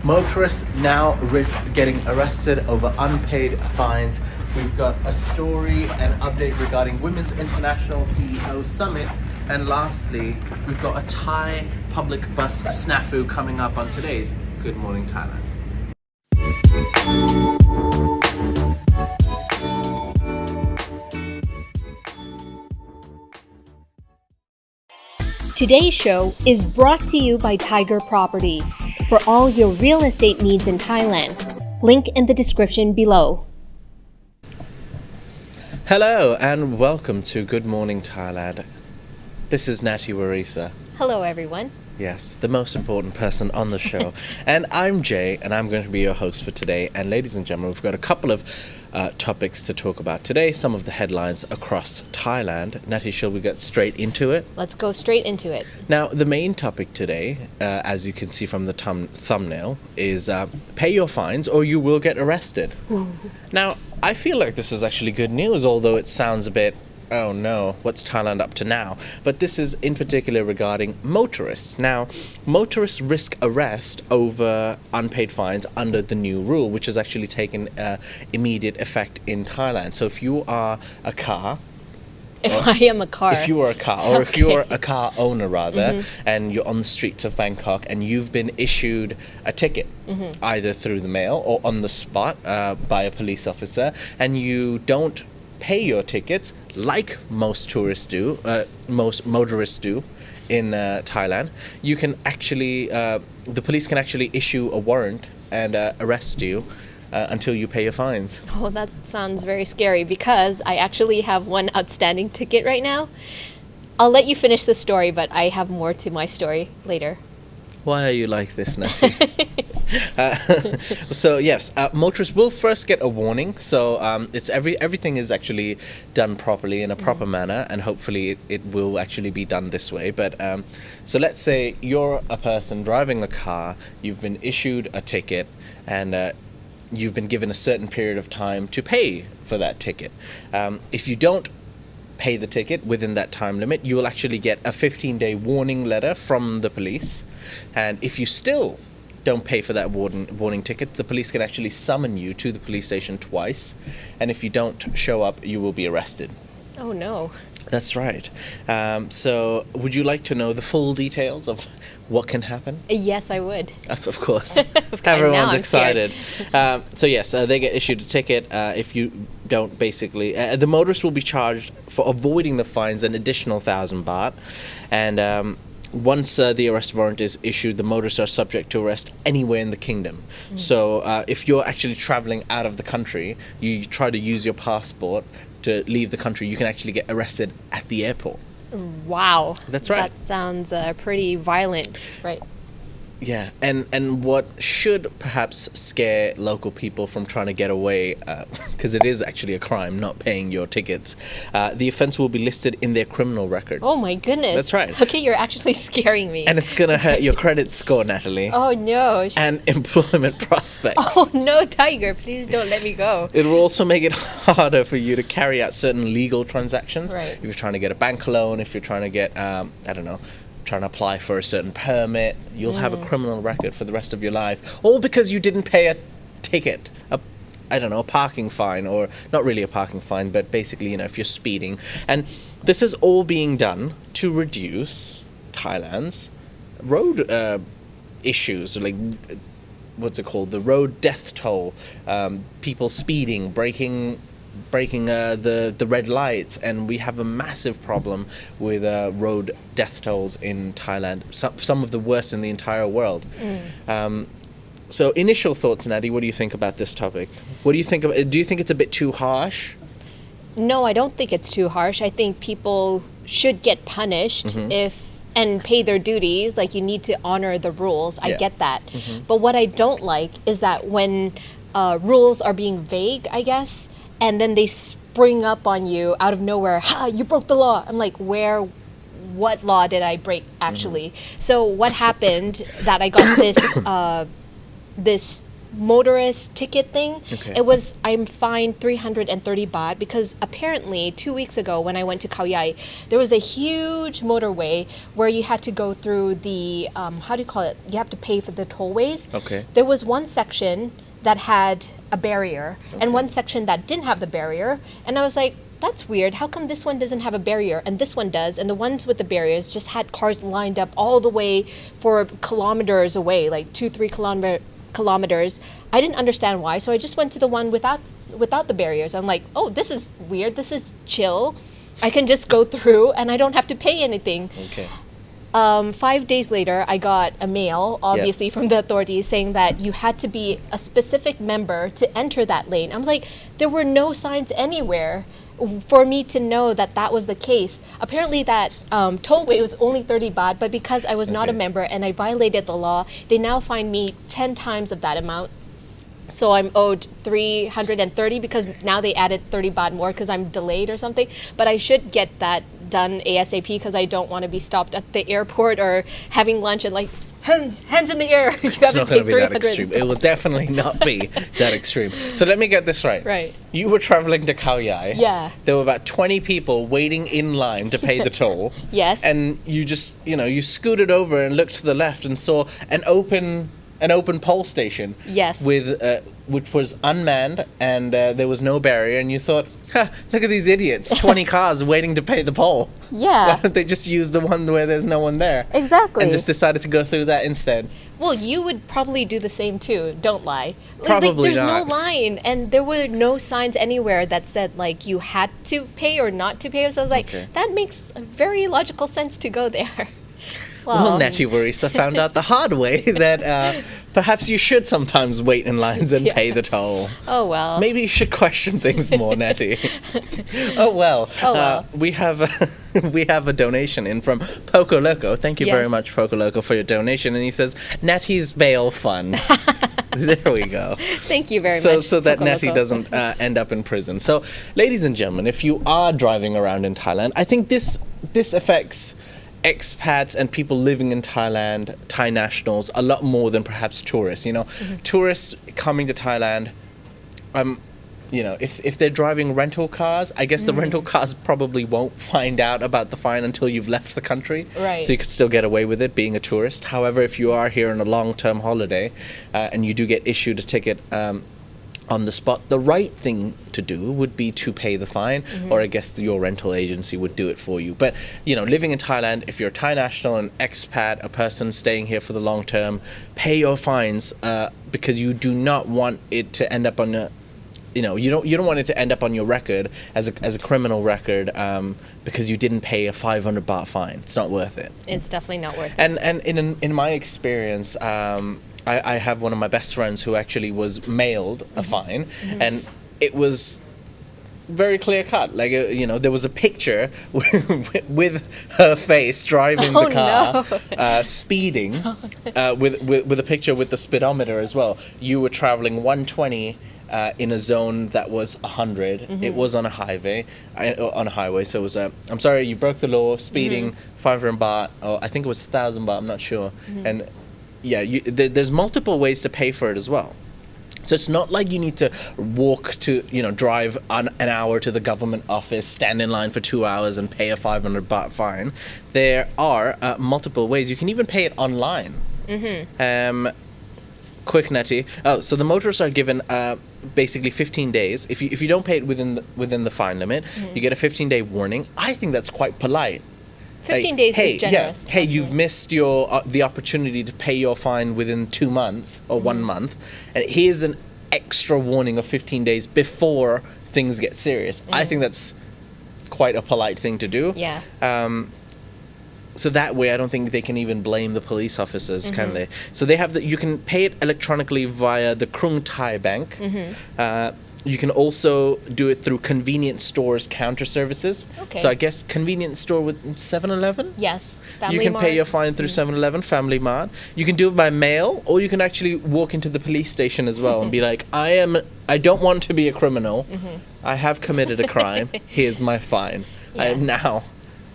Motorists now risk getting arrested over unpaid fines. We've got a story and update regarding Women's International CEO Summit. And lastly, we've got a Thai public bus snafu coming up on today's Good Morning Thailand. Today's show is brought to you by Thaiger Property for all your real estate needs in Thailand. Link in the description below. Hello and welcome to Good Morning Thailand. This is Natty Warisa. Hello, everyone. Yes, the most important person on the show. And I'm Jay, and I'm going to be your host for today. And ladies and gentlemen, we've got a couple of topics to talk about today, some of the headlines across Thailand. Natty, shall we get straight into it? Let's go straight into it. Now, the main topic today, as you can see from the thumbnail, is pay your fines or you will get arrested. Ooh. Now, I feel like this is actually good news, although it sounds a bit, oh no, what's Thailand up to now? But this is in particular regarding motorists. Now, motorists risk arrest over unpaid fines under the new rule, which has actually taken immediate effect in Thailand. So if you are a car, If you are a car owner rather, and you're on the streets of Bangkok and you've been issued a ticket, either through the mail or on the spot by a police officer, and you don't pay your tickets like most tourists do, most motorists do in Thailand, you can actually, the police can actually issue a warrant and arrest you until you pay your fines. Oh, that sounds very scary because I actually have one outstanding ticket right now. I'll let you finish the story, but I have more to my story later. Why are you like this, Natty? So yes, motorists will first get a warning. So it's everything is actually done properly in a proper manner, and hopefully it will actually be done this way. But so let's say you're a person driving a car, you've been issued a ticket, and you've been given a certain period of time to pay for that ticket. If you don't pay the ticket within that time limit, you will actually get a 15-day warning letter from the police. And if you still don't pay for that warning ticket, the police can actually summon you to the police station twice. And if you don't show up, you will be arrested. Oh no. That's right. So would you like to know the full details of what can happen? Yes, I would. Of course. Okay, Everyone's now I'm excited. So yes, they get issued a ticket. If you don't basically, the motorist will be charged for avoiding the fines an additional 1,000 baht. And once the arrest warrant is issued, the motorists are subject to arrest anywhere in the kingdom. So if you're actually traveling out of the country, you try to use your passport to leave the country, you can actually get arrested at the airport. Wow. That's right. That sounds pretty violent, right? Yeah, and what should perhaps scare local people from trying to get away, because it is actually a crime not paying your tickets, the offense will be listed in their criminal record. Oh my goodness. That's right. Okay, you're actually scaring me. And it's going to hurt your credit score, Natalie. Oh no. And employment prospects. Oh no, Tiger, please don't let me go. It will also make it harder for you to carry out certain legal transactions. Right. If you're trying to get a bank loan, if you're trying to get, trying to apply for a certain permit, you'll have a criminal record for the rest of your life, all because you didn't pay a ticket, a parking fine, or not really a parking fine, but basically, if you're speeding. And this is all being done to reduce Thailand's road issues, like what's it called, the road death toll, people speeding, breaking the red lights, and we have a massive problem with road death tolls in Thailand, some of the worst in the entire world. So initial thoughts, Natty, what do you think about this topic? What do you think do you think it's a bit too harsh? No, I don't think it's too harsh. I think people should get punished and pay their duties. Like, you need to honor the rules. I get that. But what I don't like is that when rules are being vague, I guess, and then they spring up on you out of nowhere. Ha! You broke the law. I'm like, what law did I break actually? So what happened that I got this motorist ticket thing. Okay. I'm fined 330 baht because apparently 2 weeks ago when I went to Khao Yai, there was a huge motorway where you had to go through the, how do you call it? You have to pay for the tollways. Okay. There was one section that had a barrier and one section that didn't have the barrier. And I was like, that's weird. How come this one doesn't have a barrier and this one does? And the ones with the barriers just had cars lined up all the way for kilometers away, like 2-3 kilometers. I didn't understand why, so I just went to the one without the barriers. I'm like, oh, this is weird. This is chill. I can just go through and I don't have to pay anything. Okay. 5 days later, I got a mail, obviously from the authorities, saying that you had to be a specific member to enter that lane. I'm like, there were no signs anywhere for me to know that that was the case. Apparently that tollway was only 30 baht, but because I was not a member and I violated the law, they now fine me 10 times of that amount. So I'm owed 330 because now they added 30 baht more because I'm delayed or something. But I should get that done ASAP because I don't want to be stopped at the airport or having lunch and like, hands in the air. It's not going to be that extreme. It will definitely not be that extreme. So let me get this right. Right. You were traveling to Khao Yai. Yeah. There were about 20 people waiting in line to pay the toll. Yes. And you just, you scooted over and looked to the left and saw an open pole station. Yes. With which was unmanned and there was no barrier, and you thought, look at these idiots, 20 cars waiting to pay the toll. Yeah. Why don't they just use the one where there's no one there? Exactly. And just decided to go through that instead. Well, you would probably do the same too, don't lie. Probably there's not. no line, and there were no signs anywhere that said like you had to pay or not to pay. So I was like, that makes a very logical sense to go there. Well, Natty Warisa found out the hard way that perhaps you should sometimes wait in lines and pay the toll. Oh, well. Maybe you should question things more, Natty. Oh, well. We have a donation in from Poco Loco. Thank you very much, Poco Loco, for your donation. And he says, Natty's bail fund. There we go. Thank you very much. So that Natty doesn't end up in prison. So, ladies and gentlemen, if you are driving around in Thailand, I think this affects expats and people living in Thailand, Thai nationals, a lot more than perhaps tourists. Tourists coming to Thailand, if they're driving rental cars, I guess the rental cars probably won't find out about the fine until you've left the country. Right. So you could still get away with it being a tourist. However, if you are here on a long-term holiday and you do get issued a ticket on the spot, the right thing to do would be to pay the fine, or I guess your rental agency would do it for you. But, living in Thailand, if you're a Thai national, an expat, a person staying here for the long term, pay your fines because you do not want it to end up on you don't want it to end up on your record as a criminal record because you didn't pay a 500 baht fine. It's not worth it. It's definitely not worth it. And in my experience, I have one of my best friends who actually was mailed a fine, and it was very clear cut. Like, there was a picture with her face driving the car, speeding, with a picture with the speedometer as well. You were traveling 120 in a zone that was 100. It was on a highway. So it was I'm sorry, you broke the law, speeding, 500 baht, or I think it was 1,000 baht, I'm not sure. And there's multiple ways to pay for it as well. So it's not like you need to walk to, drive an hour to the government office, stand in line for 2 hours and pay a 500 baht fine. There are multiple ways. You can even pay it online. Quick, Nettie. So the motorists are given basically 15 days. If you don't pay it within the fine limit, you get a 15-day warning. I think that's quite polite. 15 days is generous. Hey, you've missed the opportunity to pay your fine within 2 months or 1 month, and here's an extra warning of 15 days before things get serious. I think that's quite a polite thing to do. Yeah. So that way, I don't think they can even blame the police officers, can they? So they have you can pay it electronically via the Krung Thai Bank. You can also do it through convenience stores counter services. Okay. So I guess convenience store with 7-Eleven? Yes. You can pay your fine through 7-Eleven, Family Mart. You can do it by mail, or you can actually walk into the police station as well and be like, I don't want to be a criminal. I have committed a crime. Here's my fine. I am now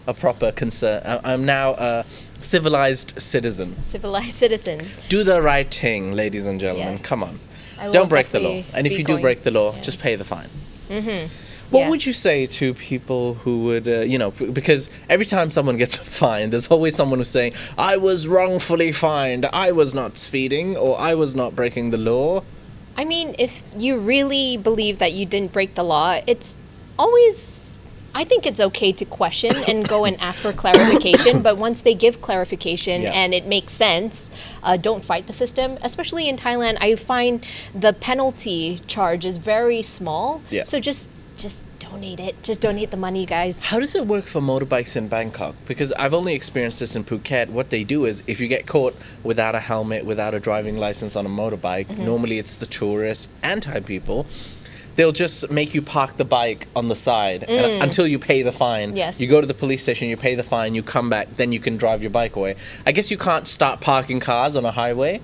a proper I'm now a civilized citizen. Civilized citizen. Do the right thing, ladies and gentlemen. Yes. Come on. I will don't break the law. definitely And if be you do going- break the law, yeah. just pay the fine. What Yeah. would you say to people who would, because every time someone gets a fine, there's always someone who's saying, I was wrongfully fined, I was not speeding, or I was not breaking the law. I mean, if you really believe that you didn't break the law, it's always, I think it's okay to question and go and ask for clarification. But once they give clarification Yeah. and it makes sense, don't fight the system. Especially in Thailand, I find the penalty charge is very small. Yeah. So just donate it. Just donate the money, guys. How does it work for motorbikes in Bangkok? Because I've only experienced this in Phuket. What they do is if you get caught without a helmet, without a driving license on a motorbike, normally it's the tourists and Thai people. They'll just make you park the bike on the side until you pay the fine. Yes. You go to the police station, you pay the fine, you come back, then you can drive your bike away. I guess you can't start parking cars on a highway.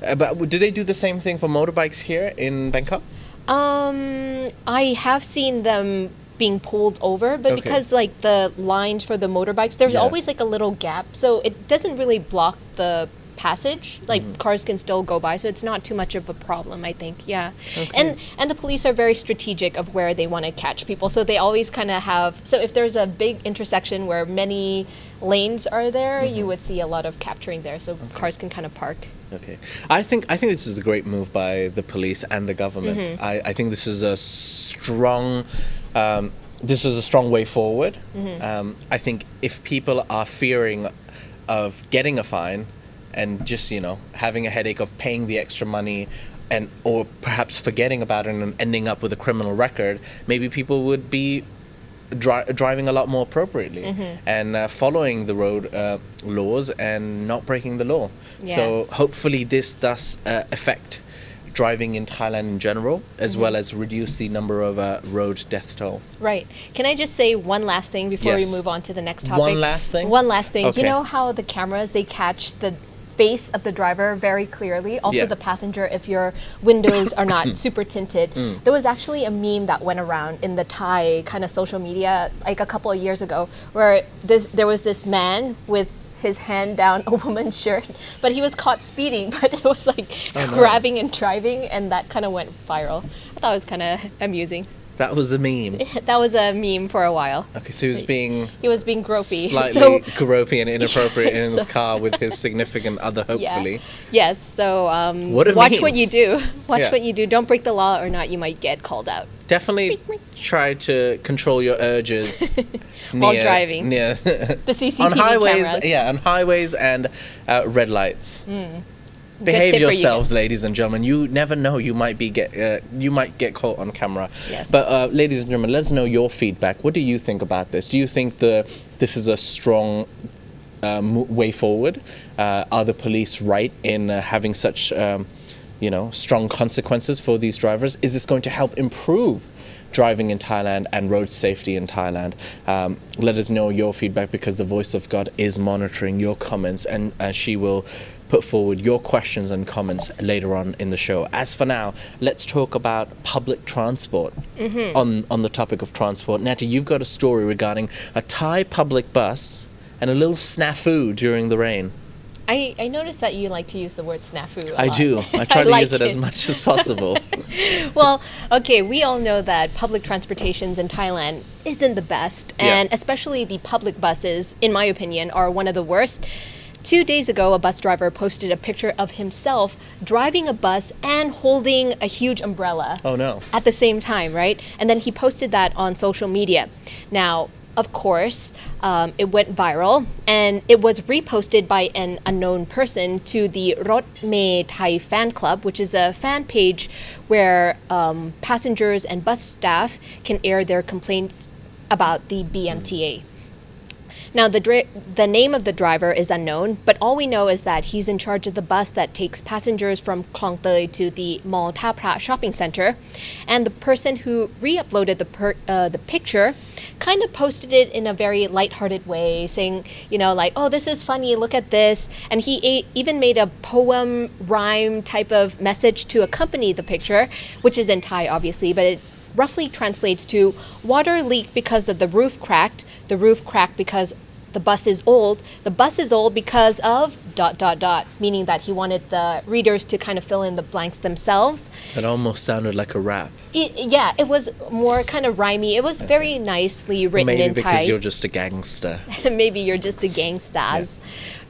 But do they do the same thing for motorbikes here in Bangkok? I have seen them being pulled over, but Okay. because like the lines for the motorbikes, there's Yeah. always like a little gap, so it doesn't really block the passage. Like cars can still go by, so it's not too much of a problem, I think. Yeah. And the police are very strategic of where they want to catch people, so they always kind of have, so if there's a big intersection where many lanes are there, you would see a lot of capturing there, so cars can kind of park. Okay, I think this is a great move by the police and the government. I think this is a strong way forward. I think if people are fearing of getting a fine and just having a headache of paying the extra money and or perhaps forgetting about it and ending up with a criminal record, maybe people would be driving a lot more appropriately and following the road laws and not breaking the law. Yeah. So hopefully this does affect driving in Thailand in general, as well as reduce the number of road death toll. Right. Can I just say one last thing before Yes. we move on to the next topic? One last thing? One last thing. Okay. You know how the cameras, they catch the face of the driver very clearly, also Yeah. the passenger if your windows are not super tinted. There was actually a meme that went around in the Thai kind of social media like a couple of years ago where there was this man with his hand down a woman's shirt, but he was caught speeding, but it was like grabbing and driving, and that kind of went viral. I thought it was kind of amusing. That was a meme. That was a meme for a while. Okay, so he was being He was being gropey. slightly So, gropey and inappropriate in his so- car with his significant other, hopefully. yes. So What a watch meme. what you do. Watch Yeah. what you do. Don't break the law, or not, you might get called out. Definitely try to control your urges While driving. near The CCTV on highways. cameras. Yeah, on highways and red lights. Good Behave tip for you yourselves, ladies and gentlemen. You never know. You might get caught on camera. Yes. But ladies and gentlemen, let us know your feedback. What do you think about this? Do you think this is a strong way forward? Are the police right in having such strong consequences for these drivers? Is this going to help improve driving in Thailand and road safety in Thailand? Let us know your feedback, because the voice of God is monitoring your comments, and she will put forward your questions and comments later on in the show. As for now, let's talk about public transport. On the topic of transport, Natty, you've got a story regarding a Thai public bus and a little snafu during the rain. I noticed that you like to use the word snafu a I lot. do. I try to like use it as much as possible. Well, okay, we all know that public transportations in Thailand isn't the best, and Yeah. especially the public buses, in my opinion, are one of the worst. 2 days ago, a bus driver posted a picture of himself driving a bus and holding a huge umbrella. Oh, no. At the same time, right? And then he posted that on social media. Now, of course, it went viral, and it was reposted by an unknown person to the Rot Me Thai fan club, which is a fan page where passengers and bus staff can air their complaints about the BMTA. Now, the name of the driver is unknown, but all we know is that he's in charge of the bus that takes passengers from Klong Tei to the Mall Ta Phra shopping center. And the person who re-uploaded the picture kind of posted it in a very lighthearted way, saying, like, oh, this is funny, look at this. And he even made a poem rhyme type of message to accompany the picture, which is in Thai, obviously, but it roughly translates to water leaked because of the roof cracked because the bus is old. The bus is old because of ... meaning that he wanted the readers to kind of fill in the blanks themselves. That almost sounded like a rap. It was more kind of rhymey. It was very nicely written Maybe in Thai. because you're just a gangster. Maybe you're just a gangstaz.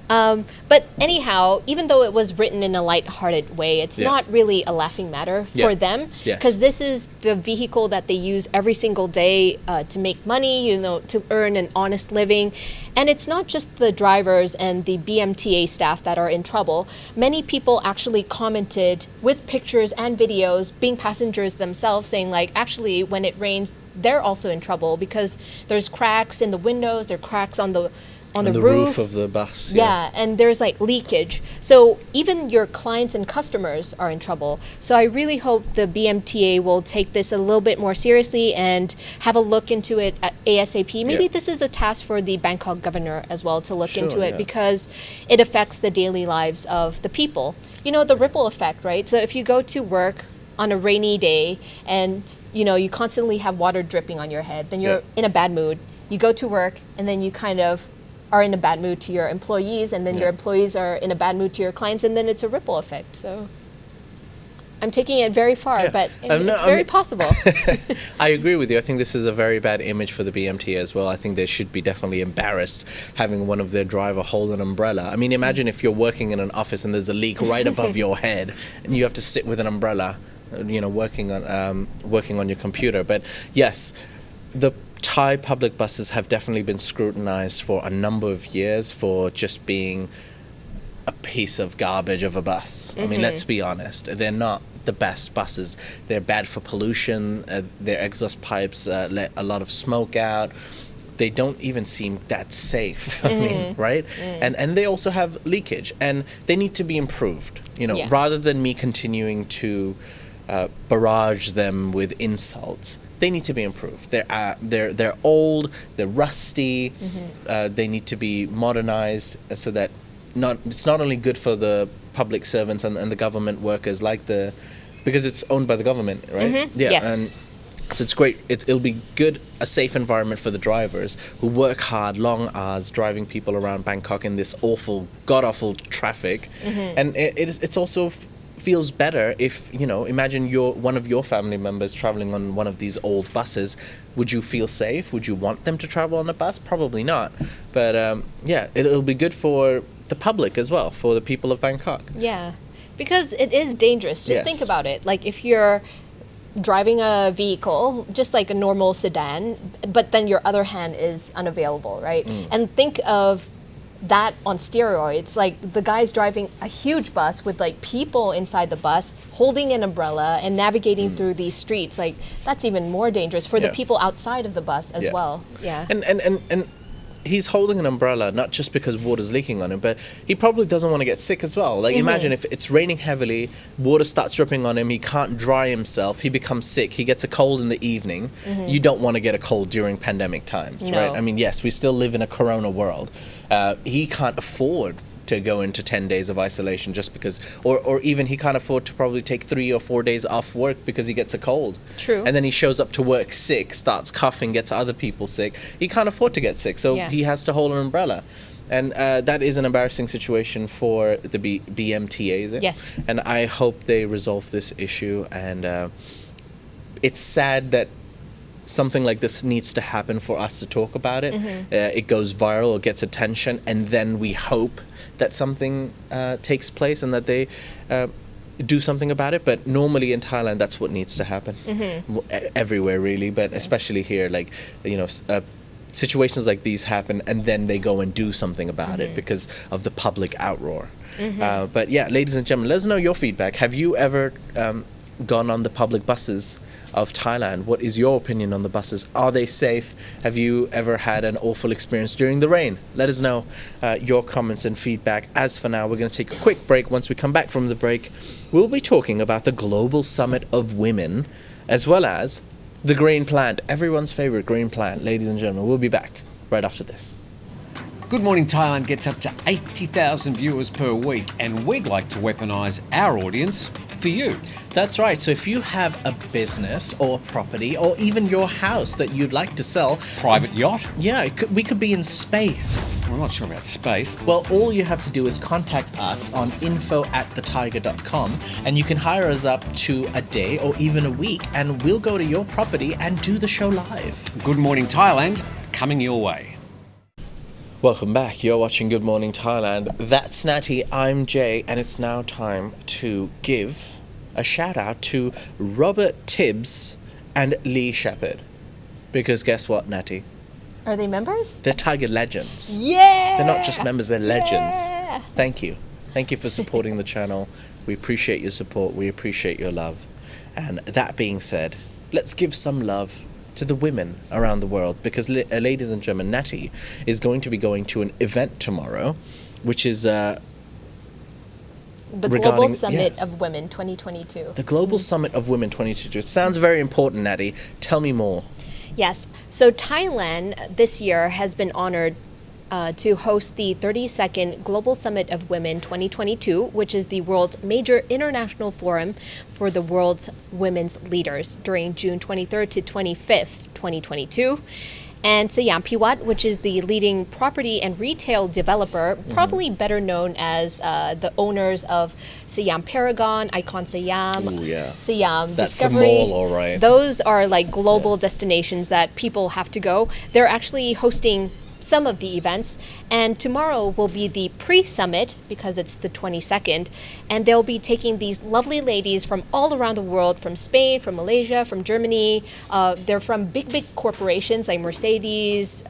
But anyhow, even though it was written in a light-hearted way, it's not really a laughing matter for them, because this is the vehicle that they use every single day to make money, you know, to earn an honest living. And it's not just the drivers and the BMTA staff that are in trouble. Many people actually commented with pictures and videos, being passengers themselves, saying like, actually, when it rains, they're also in trouble because there's cracks in the windows, there are cracks on the roof of the bus. Yeah, and there's like leakage. So even your clients and customers are in trouble. So I really hope the BMTA will take this a little bit more seriously and have a look into it at ASAP. Maybe this is a task for the Bangkok governor as well to look into it, because it affects the daily lives of the people. You know, the ripple effect, right? So if you go to work on a rainy day and, you know, you constantly have water dripping on your head, then you're in a bad mood. You go to work and then you kind of are in a bad mood to your employees, and then your employees are in a bad mood to your clients, and then it's a ripple effect. So I'm taking it very far, but it's very possible. I agree with you. I think this is a very bad image for the BMT as well. I think they should be definitely embarrassed having one of their driver hold an umbrella. I mean, imagine if you're working in an office and there's a leak right above your head, and you have to sit with an umbrella, you know, working on your computer. But yes, the Thai public buses have definitely been scrutinized for a number of years for just being a piece of garbage of a bus. I mean, let's be honest. They're not the best buses. They're bad for pollution. Their exhaust pipes let a lot of smoke out. They don't even seem that safe. I mean, right? And they also have leakage, and they need to be improved. You know, rather than me continuing to barrage them with insults, they need to be improved. They're old, they're rusty. They need to be modernized so that it's not only good for the public servants and the government workers, because it's owned by the government, right? Yes. And so it's great. It'll be good, a safe environment for the drivers who work hard, long hours, driving people around Bangkok in this awful, god-awful traffic. And it's also feels better if, you know, imagine one of your family members traveling on one of these old buses. Would you feel safe? Would you want them to travel on a bus? Probably not. But it'll be good for the public as well, for the people of Bangkok. Yeah, because it is dangerous. Just think about it. Like if you're driving a vehicle, just like a normal sedan, but then your other hand is unavailable, right? And think of that on steroids. Like the guy's driving a huge bus with like people inside the bus holding an umbrella and navigating through these streets. Like that's even more dangerous for the people outside of the bus as well. Yeah. And he's holding an umbrella not just because water's leaking on him, but he probably doesn't want to get sick as well. Like imagine if it's raining heavily, water starts dripping on him, he can't dry himself, he becomes sick, he gets a cold in the evening. You don't want to get a cold during pandemic times, right? I mean, yes, we still live in a corona world. He can't afford to go into 10 days of isolation just because, or even he can't afford to probably take 3 or 4 days off work because he gets a cold. True. And then he shows up to work sick, starts coughing, gets other people sick. He can't afford to get sick, so he has to hold an umbrella. And that is an embarrassing situation for the BMTA, is it? Yes. And I hope they resolve this issue. And it's sad that something like this needs to happen for us to talk about it. It goes viral, it gets attention, and then we hope that something takes place and that they do something about it. But normally in Thailand, that's what needs to happen. Everywhere, really, but especially here, like, you know, situations like these happen and then they go and do something about it because of the public outroar. But yeah, ladies and gentlemen, let us know your feedback. Have you ever gone on the public buses of Thailand? What is your opinion on the buses? Are they safe? Have you ever had an awful experience during the rain? Let us know your comments and feedback. As for now, we're going to take a quick break. Once we come back from the break, we'll be talking about the Global Summit of Women, as well as the green plant, everyone's favorite green plant. Ladies and gentlemen, we'll be back right after this. Good Morning Thailand gets up to 80,000 viewers per week, and we'd like to weaponise our audience for you. That's right. So if you have a business or property or even your house that you'd like to sell, Private yacht? yeah, we could be in space. I'm not sure about space. Well, all you have to do is contact us on info@thethaiger.com and you can hire us up to a day or even a week and we'll go to your property and do the show live. Good Morning Thailand, coming your way. Welcome back. You're watching Good Morning Thailand. That's Natty, I'm Jay, and it's now time to give a shout out to Robert Tibbs and Lee Shepherd. Because guess what, Natty? Are they members? They're Thaiger legends. Yeah! They're not just members, they're legends. Yeah. Thank you. Thank you for supporting the channel. We appreciate your support. We appreciate your love. And that being said, let's give some love to the women around the world because, ladies and gentlemen, Natty is going to be going to an event tomorrow, which is the Global Summit of Women 2022. The Global Summit of Women 2022. It sounds very important, Natty. Tell me more. Yes. So Thailand this year has been honored to host the 32nd Global Summit of Women 2022, which is the world's major international forum for the world's women's leaders during June 23rd to 25th, 2022. And Siam Piwat, which is the leading property and retail developer, probably better known as the owners of Siam Paragon, Icon Siam, Ooh, yeah. Siam That's Discovery. a mall, all right. Those are like global destinations that people have to go. They're actually hosting some of the events, and tomorrow will be the pre-summit because it's the 22nd, and they'll be taking these lovely ladies from all around the world, from Spain, from Malaysia, from Germany. They're from big corporations like Mercedes,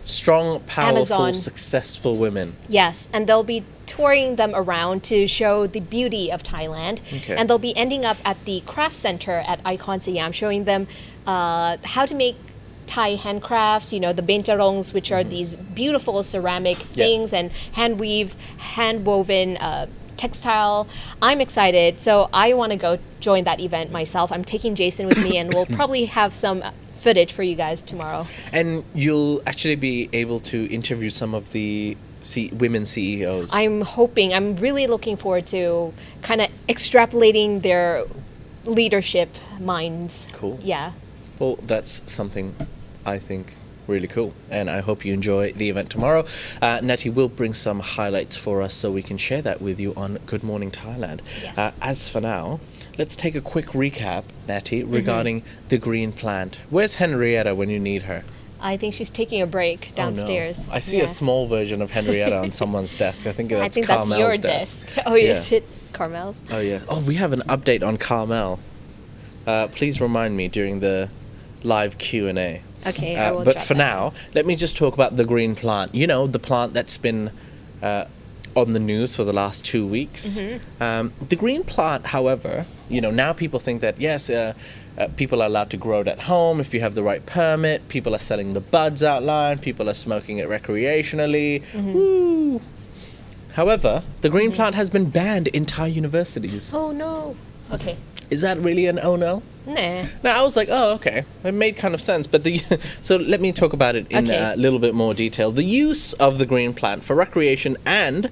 Strong, powerful, Amazon. successful women. Yes, and they'll be touring them around to show the beauty of Thailand. Okay. And they'll be ending up at the craft center at Icon Siam, showing them how to make Thai handcrafts, the bencharongs, which are these beautiful ceramic things, and hand-woven textile. I'm excited, so I want to go join that event myself. I'm taking Jason with me, and we'll probably have some footage for you guys tomorrow. And you'll actually be able to interview some of the women CEOs. I'm really looking forward to kind of extrapolating their leadership minds. Cool. Yeah. Well, that's something I think really cool, and I hope you enjoy the event tomorrow. Natty will bring some highlights for us so we can share that with you on Good Morning Thailand. Yes. As for now, let's take a quick recap, Natty, regarding the green plant. Where's Henrietta when you need her? I think she's taking a break downstairs. Oh, no. I see a small version of Henrietta on someone's desk. I think that's that's your Carmel's desk. desk. Oh, is it Carmel's? Oh, yeah. Oh, we have an update on Carmel. Please remind me during the live Q&A. Okay, I will But drop for that. now, let me just talk about the green plant. You know, the plant that's been on the news for the last 2 weeks. The green plant, however, now people think that, yes, people are allowed to grow it at home if you have the right permit. People are selling the buds out loud. People are smoking it recreationally. Woo! However, the green plant has been banned in Thai universities. Oh, no. Okay. Is that really an oh no? Nah. Now I was like, oh, okay, it made kind of sense. But so let me talk about it in a little bit more detail. The use of the green plant for recreation and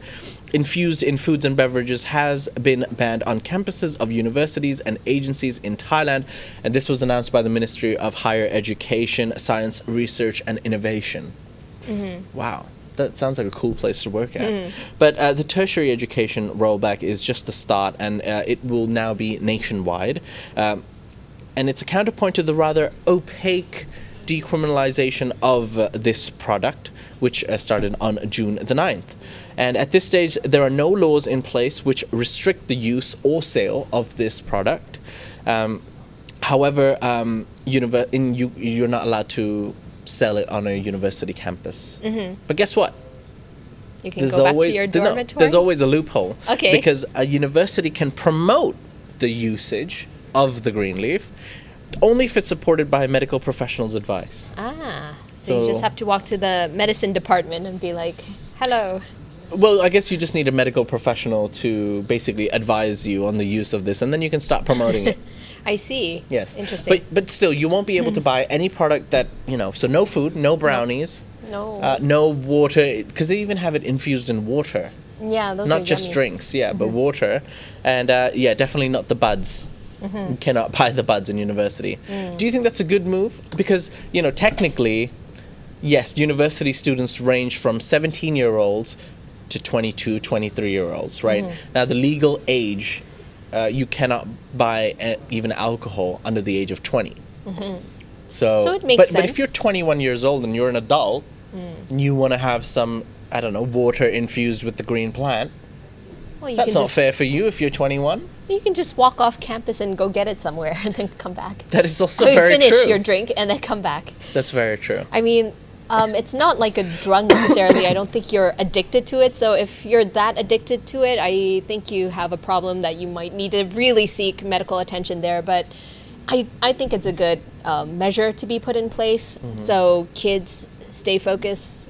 infused in foods and beverages has been banned on campuses of universities and agencies in Thailand, and this was announced by the Ministry of Higher Education, Science, Research and Innovation. Wow. That sounds like a cool place to work at. But the tertiary education rollback is just the start, and it will now be nationwide. And it's a counterpoint to the rather opaque decriminalization of this product, which started on June the 9th. And at this stage, there are no laws in place which restrict the use or sale of this product. However, you're not allowed to sell it on a university campus. But guess what? You can go back to your dormitory? There's always a loophole. Okay. Because a university can promote the usage of the green leaf only if it's supported by a medical professional's advice. So you just have to walk to the medicine department and be like, hello. Well, I guess you just need a medical professional to basically advise you on the use of this, and then you can start promoting it. I see. Yes. Interesting. But still, you won't be able to buy any product that, so no food, no brownies, No. no water, because they even have it infused in water. Yeah, those not are just yummy. drinks, but water, and definitely not the buds. You cannot buy the buds in university. Do you think that's a good move? Because technically, yes, university students range from 17-year-olds to 22, 23-year-olds, right? Now the legal age, you cannot buy even alcohol under the age of 20. So it makes sense. But if you're 21 years old and you're an adult and you want to have some, I don't know, water infused with the green plant, Well, that's not fair for you if you're 21. You can just walk off campus and go get it somewhere and then come back. That is also Or very true. finish your drink and then come back. That's very true. I mean, it's not like a drug necessarily. I don't think you're addicted to it. So if you're that addicted to it, I think you have a problem that you might need to really seek medical attention there. But I think it's a good measure to be put in place so kids stay focused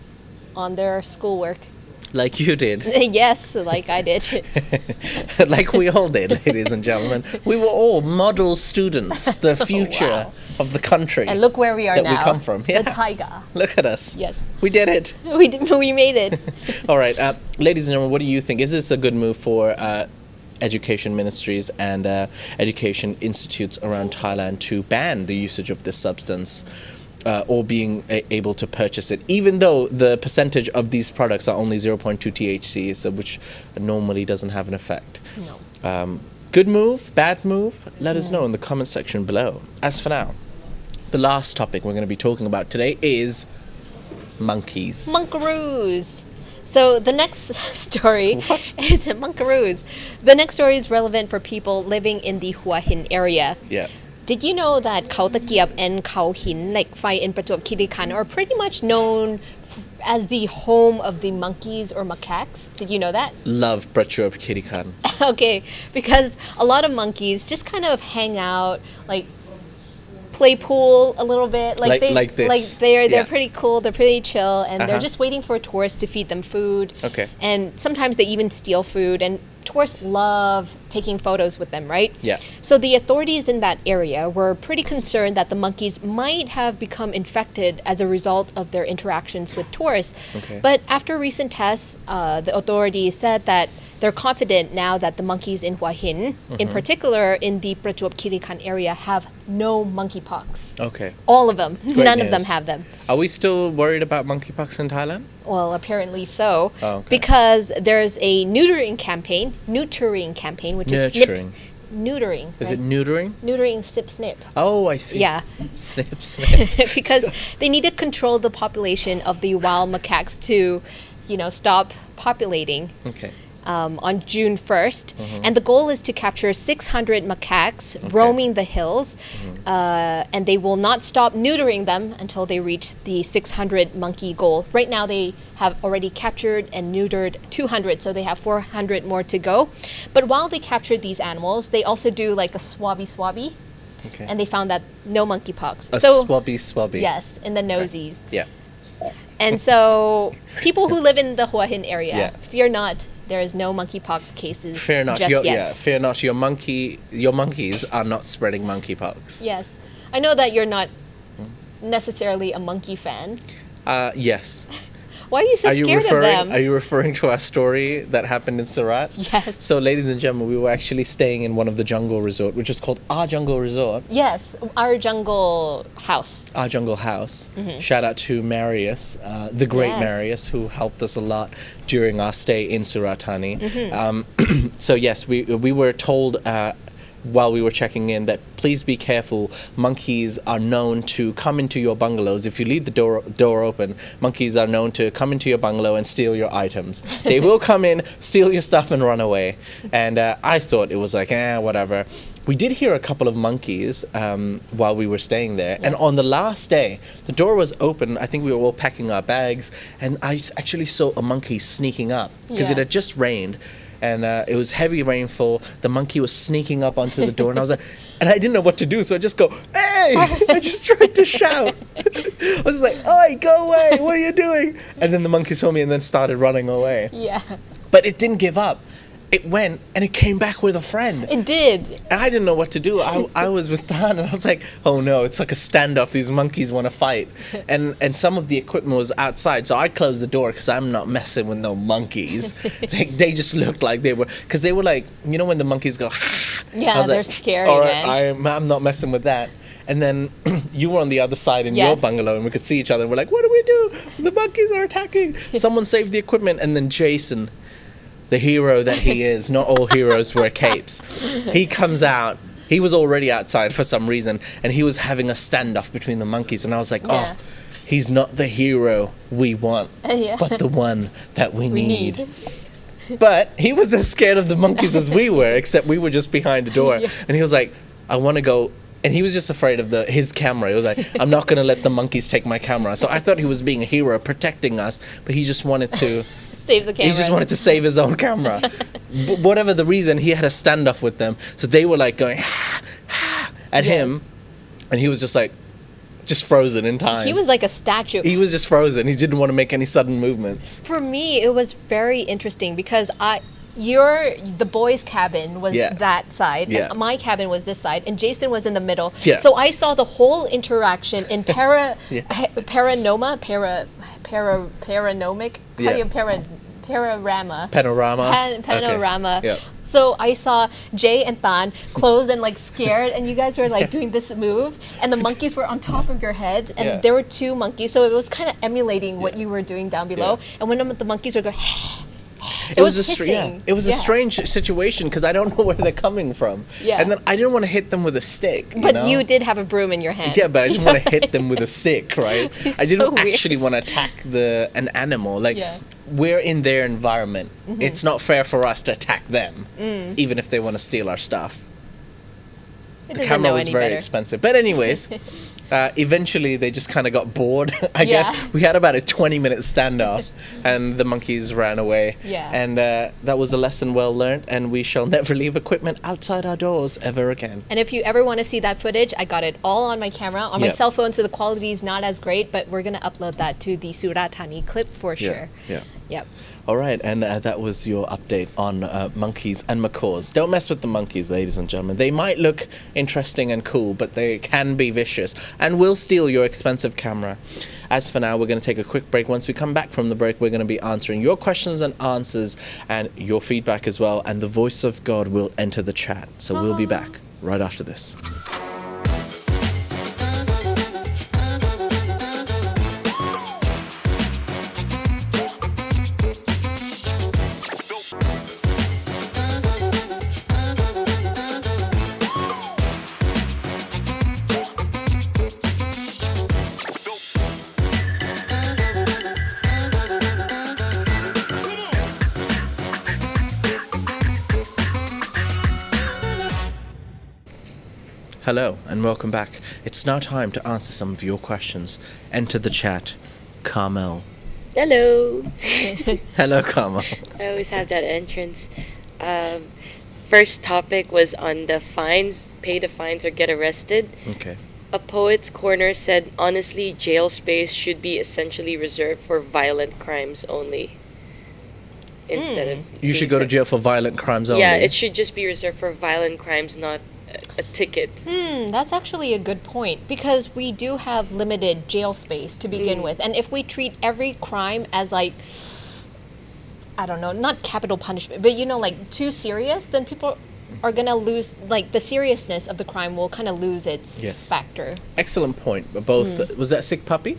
on their schoolwork. Like you did. Yes, like I did. Like we all did, ladies and gentlemen. We were all model students, the future of the country. And look where we are that now. we come from. The Thaiger. Look at us. Yes. We did it. We made it. All right. Ladies and gentlemen, what do you think? Is this a good move for education ministries and education institutes around Thailand to ban the usage of this substance? Or being able to purchase it, even though the percentage of these products are only 0.2 THC, so which normally doesn't have an effect. No. Good move, bad move? Let us know in the comment section below. As for now, the last topic we're going to be talking about today is monkeys. Monkeroos. So the next story is Monkeroos. The next story is relevant for people living in the Hua Hin area. Yeah. Did you know that Khao Takiap and Khao Hin, like Phai in Prachuap Khiri Khan, are pretty much known as the home of the monkeys or macaques? Did you know that? Love Prachuap Khiri Khan. Okay, because a lot of monkeys just kind of hang out, like play pool a little bit, like this. Like they're Yeah. pretty cool, they're pretty chill, and they're just waiting for tourists to feed them food. Okay. And sometimes they even steal food, and tourists love taking photos with them, right? Yeah. So the authorities in that area were pretty concerned that the monkeys might have become infected as a result of their interactions with tourists. Okay. But after recent tests, the authorities said that they're confident now that the monkeys in Hua Hin, in particular in the Prachuap Khiri Khan area, have no monkeypox. Okay. All of them. None of them news. have them. Are we still worried about monkeypox in Thailand? Well, apparently so. Oh, okay. Because there's a neutering campaign, which is Nurturing. neutering. Is right? it neutering? Neutering, snip. Oh, I see. Yeah. Snip, snip. Because they need to control the population of the wild macaques to, stop populating. Okay. On June 1st. And the goal is to capture 600 macaques roaming the hills. And they will not stop neutering them until they reach the 600 monkey goal. Right now, they have already captured and neutered 200, so they have 400 more to go. But while they capture these animals, they also do like a swabby. Okay. And they found that no monkeypox. A swabby. Yes, in the nosies. Yeah. And so people who live in the Hua Hin area, Yeah. fear not, there is no monkeypox cases Fear not. just yet. Fear not. Your monkeys are not spreading monkeypox. Yes. I know that you're not necessarily a monkey fan. Yes. Why are you so scared of them? Are you referring to our story that happened in Surat? Yes. So, ladies and gentlemen, we were actually staying in one of the jungle resort, which is called Our Jungle Resort. Yes, our jungle house. Our Jungle House. Shout out to Marius, the great Yes. Marius, who helped us a lot during our stay in Surat Thani. So yes, we were told while we were checking in that please be careful. Monkeys are known to come into your bungalows. If you leave the door open, monkeys are known to come into your bungalow and steal your items. They will come in, steal your stuff, and run away. And I thought it was like, whatever. We did hear a couple of monkeys while we were staying there. And on the last day, the door was open. I think we were all packing our bags. And I actually saw a monkey sneaking up because it had just rained. And it was heavy rainfall. The monkey was sneaking up onto the door. And I was like, and I didn't know what to do. So I just go, hey! I just tried to shout. I was like, oi, go away. What are you doing? And then the monkey saw me and then started running away. Yeah. But it didn't give up. it went and it came back with a friend. It did. And I didn't know what to do. I was with Dan and I was like, oh no, it's like a standoff. These monkeys want to fight. And some of the equipment was outside. So I closed the door because I'm not messing with no monkeys. They just looked like they were, because they were like, you know when the monkeys go, yeah, they're scary, all man. right, I'm not messing with that. And then you were on the other side in your bungalow and we could see each other. We're like, what do we do? The monkeys are attacking. Someone saved the equipment. And then Jason, the hero that he is, not all heroes wear capes. He comes out. He was already outside for some reason, and he was having a standoff between the monkeys. And I was like, oh, he's not the hero we want, but the one that we need. But he was as scared of the monkeys as we were, except we were just behind the door. And he was like, I want to go. And he was just afraid of his camera. He was like, I'm not going to let the monkeys take my camera. So I thought he was being a hero, protecting us, but he just wanted to... save the camera. He just wanted to save his own camera. Whatever the reason, he had a standoff with them. So they were like going at him, and he was just like, just frozen in time. He was like a statue. He was just frozen. He didn't want to make any sudden movements. For me, it was very interesting because the boys' cabin was that side, and my cabin was this side, and Jason was in the middle. Yeah. So I saw the whole interaction in paranomic. How do you panorama? Panorama. Okay. Yeah. So I saw Jay and Tan close and like scared, and you guys were like doing this move, and the monkeys were on top of your heads, and there were two monkeys, so it was kind of emulating what you were doing down below. And when the monkeys were going. It was a strange situation because I don't know where they're coming from. Yeah. And then I didn't want to hit them with a stick. But you did have a broom in your hand. Yeah, but I didn't want to hit them with a stick, right? I didn't actually want to attack an animal. Like, we're in their environment. Mm-hmm. It's not fair for us to attack them, even if they want to steal our stuff. The camera was very expensive. But anyways... eventually they just kind of got bored. I guess we had about a 20-minute standoff and the monkeys ran away. And that was a lesson well learned, and we shall never leave equipment outside our doors ever again. And if you ever want to see that footage, I got it all on my camera, on my cell phone, so the quality is not as great, but we're going to upload that to the Surat Thani clip for sure. Yep. All right, and that was your update on monkeys and macaques. Don't mess with the monkeys, ladies and gentlemen. They might look interesting and cool, but they can be vicious and will steal your expensive camera. As for now, we're going to take a quick break. Once we come back from the break, we're going to be answering your questions and answers and your feedback as well, and the voice of God will enter the chat. So we'll be back right after this. Hello and welcome back. It's now time to answer some of your questions. Enter the chat. Carmel. Hello. Hello, Carmel. I always have that entrance. First topic was on the fines. Pay the fines or get arrested. Okay. A Poet's Corner said, honestly, jail space should be essentially reserved for violent crimes only. Instead of... You should go to jail for violent crimes only. Yeah, it should just be reserved for violent crimes, not a ticket. That's actually a good point, because we do have limited jail space to begin with, and if we treat every crime as like, I don't know, not capital punishment, but like too serious, then people are gonna lose, like, the seriousness of the crime will kind of lose its factor. Excellent point. Both was that Sick Puppy?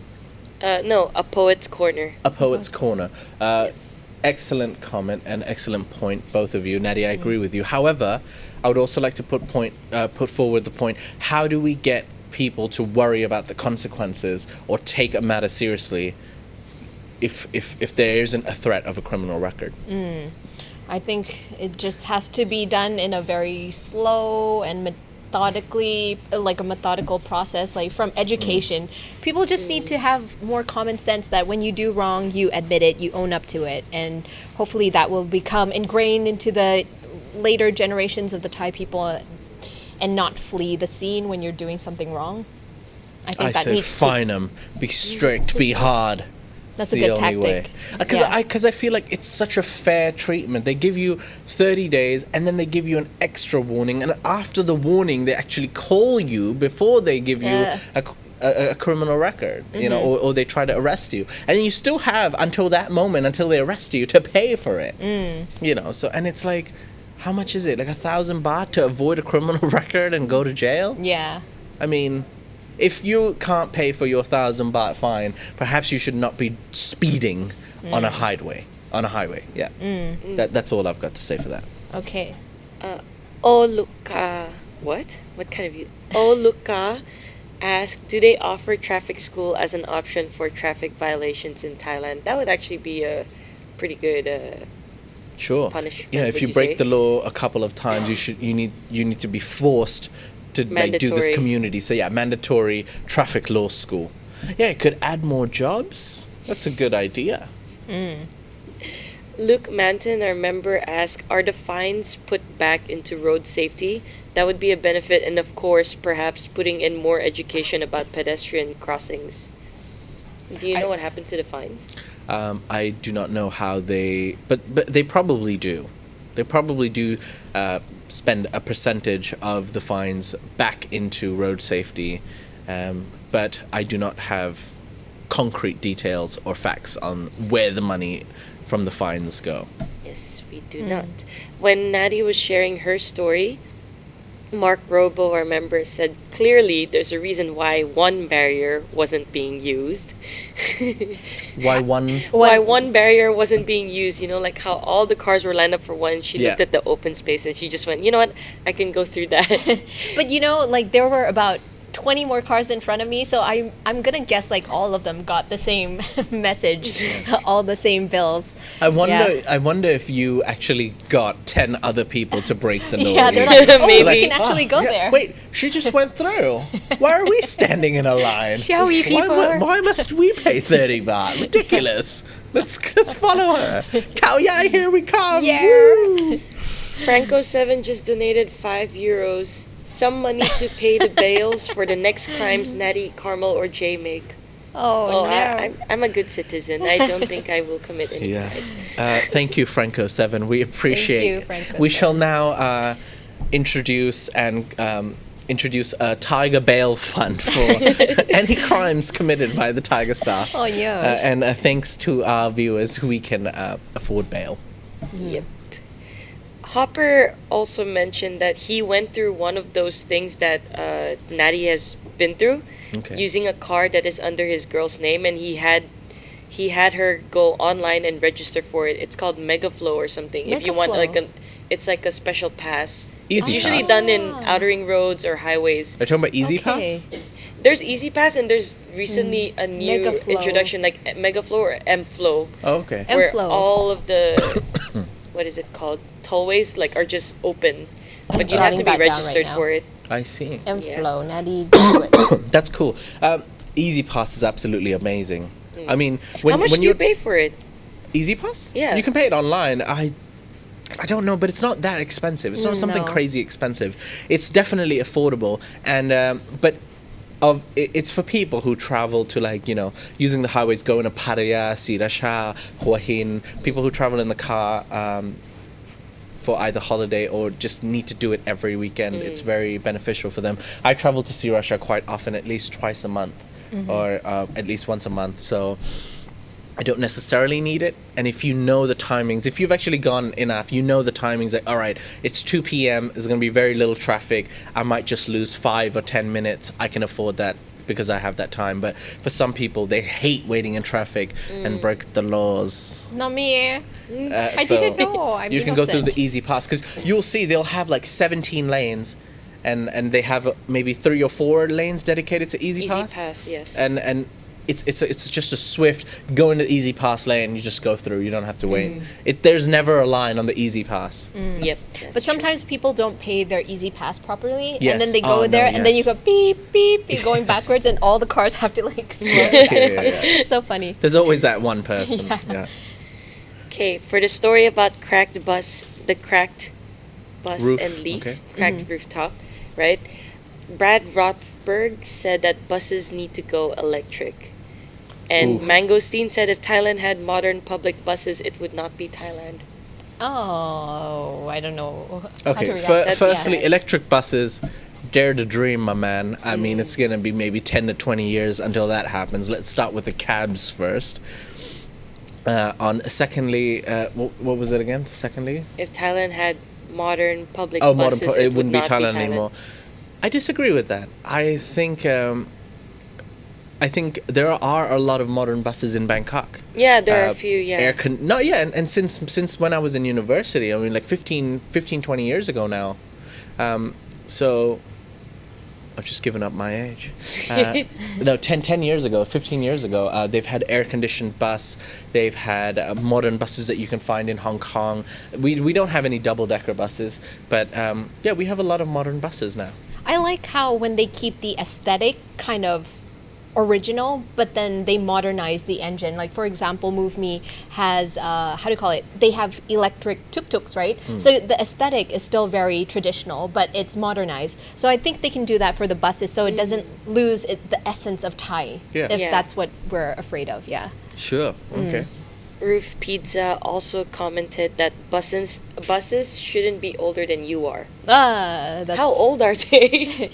No, A Poet's Corner. A Poet's Corner. Yes. Excellent comment and excellent point, both of you. Nadia, I agree with you. However, I would also like to put forward the point, how do we get people to worry about the consequences or take a matter seriously if there isn't a threat of a criminal record? I think it just has to be done in a very slow and methodical process, like from education. People just need to have more common sense that when you do wrong, you admit it, you own up to it, and hopefully that will become ingrained into the later generations of the Thai people and not flee the scene when you're doing something wrong. I think that needs fine them, be strict, be hard. That's a good tactic. Because I feel like it's such a fair treatment. They give you 30 days and then they give you an extra warning, and after the warning they actually call you before they give you a criminal record, you know, or they try to arrest you, and you still have until that moment, until they arrest you, to pay for it. You know, so, and it's like, how much is it? Like 1,000 baht to avoid a criminal record and go to jail? Yeah. I mean, if you can't pay for your 1,000 baht fine, perhaps you should not be speeding on a highway. Yeah. That's all I've got to say for that. Okay. Oluka, what? What kind of you? Oluka asked, do they offer traffic school as an option for traffic violations in Thailand? That would actually be a pretty good Sure. punishment. Yeah, if would you you break say? the law a couple of times, you need to be forced to like, do this Mandatory. community. So yeah, mandatory traffic law school. Yeah, it could add more jobs. That's a good idea. Luke Manton, our member, asked, are the fines put back into road safety? That would be a benefit, and of course, perhaps putting in more education about pedestrian crossings. Do you know what happened to the fines? I do not know how they, but they probably do. They probably do spend a percentage of the fines back into road safety, but I do not have concrete details or facts on where the money from the fines go. Yes, we do not. When Natty was sharing her story, Mark Robo, our member, said clearly there's a reason why one barrier wasn't being used. Why one? Why one barrier wasn't being used, you know, like how all the cars were lined up for one. She looked Yeah. at the open space and she just went, you know what, I can go through that. But you know, like there were about 20 more cars in front of me, so I'm gonna guess like all of them got the same message, all the same bills. I wonder. Yeah. I wonder if you actually got 10 other people to break the law. Yeah, they're like, oh, Maybe. we can actually go yeah, there. Wait, she just went through. Why are we standing in a line? Shall we, people? Why must we pay 30 baht? Ridiculous. Let's follow her. Khao Yai, here we come. Yeah. Woo. Franco7 just donated €5. Some money to pay the bails for the next crimes Natty, Carmel, or Jay make. Oh, no. I'm a good citizen. I don't think I will commit any Yeah. crimes. Thank you, Franco7. We appreciate you, it. Franco We 7. shall now introduce a Thaiger bail fund for any crimes committed by the Thaiger staff. Oh, yeah. And thanks to our viewers, we can afford bail. Yep. Hopper also mentioned that he went through one of those things that Natty has been through, Okay. using a card that is under his girl's name, and he had her go online and register for it. It's called Megaflow or something. If you want Megaflow. it's like a special pass. Easy It's usually Pass. done in outer ring roads or highways. Are you talking about Easy Okay. Pass? There's Easy Pass and there's recently a new Megaflow. introduction like Megaflow or M-Flow. Oh, okay. M- Where M-Flow. all of the what is it called, tollways like are just open, but you have jotting to be that down right registered now. for it. I see. M-Flow, Natty, do it. That's cool. Easy Pass is absolutely amazing. I mean, when How much when do you you're pay for it? Easy Pass? Yeah. You can pay it online. I don't know, but it's not that expensive. It's not something No. crazy expensive. It's definitely affordable, and but it's for people who travel to, like, you know, using the highways, going to Pattaya, Sirasha, Hua Hin, people who travel in the car for either holiday or just need to do it every weekend. It's very beneficial for them. I travel to Sirasha quite often, at least twice a month, or at least once a month. So I don't necessarily need it. And if you know the timings, if you've actually gone enough, you know the timings, like, all right, it's 2 p.m., there's going to be very little traffic, I might just lose 5 or 10 minutes, I can afford that because I have that time. But for some people, they hate waiting in traffic and break the laws. Not me. I So didn't know. I'm you can go through innocent. the Easy Pass, because you'll see they'll have like 17 lanes, and they have maybe 3 or 4 lanes dedicated to Easy Easy Pass. Pass, yes. And it's just a swift go into the Easy Pass lane. You just go through. You don't have to wait. There's never a line on the Easy Pass. Yep. But sometimes people don't pay their Easy Pass properly, Yes. and then they go Oh, no, there, and then you yes. go beep beep, you're going backwards, and all the cars have to like slow down. Yeah. It's so funny. There's always that one person. Yeah. Okay, for the story about the cracked bus Roof, and leaks, okay. cracked rooftop, right? Brad Rothberg said that buses need to go electric. And Oof. Mangosteen said if Thailand had modern public buses, it would not be Thailand. Oh, I don't know. How to Okay, react to that. firstly, Yeah. electric buses, dare to dream, my man. I mean, it's going to be maybe 10 to 20 years until that happens. Let's start with the cabs first. Secondly, what was it again? Secondly? If Thailand had modern public Oh, buses, it would wouldn't be not Thailand anymore. I disagree with that. I think there are a lot of modern buses in Bangkok. Yeah, there are a few, yeah. And since when I was in university, I mean, like 15, 20 years ago now. So I've just given up my age. No, 10 years ago, 15 years ago, they've had air-conditioned bus. They've had modern buses that you can find in Hong Kong. We don't have any double-decker buses, but yeah, we have a lot of modern buses now. I like how when they keep the aesthetic kind of original, but then they modernize the engine. Like, for example, Move Me has, how do you call it? They have electric tuk-tuks, right? So the aesthetic is still very traditional, but it's modernized. So I think they can do that for the buses so it doesn't lose the essence of Thai, Yeah. if Yeah. that's what we're afraid of, yeah. Sure. Okay. Roof Pizza also commented that buses shouldn't be older than you are. That's, How old are they?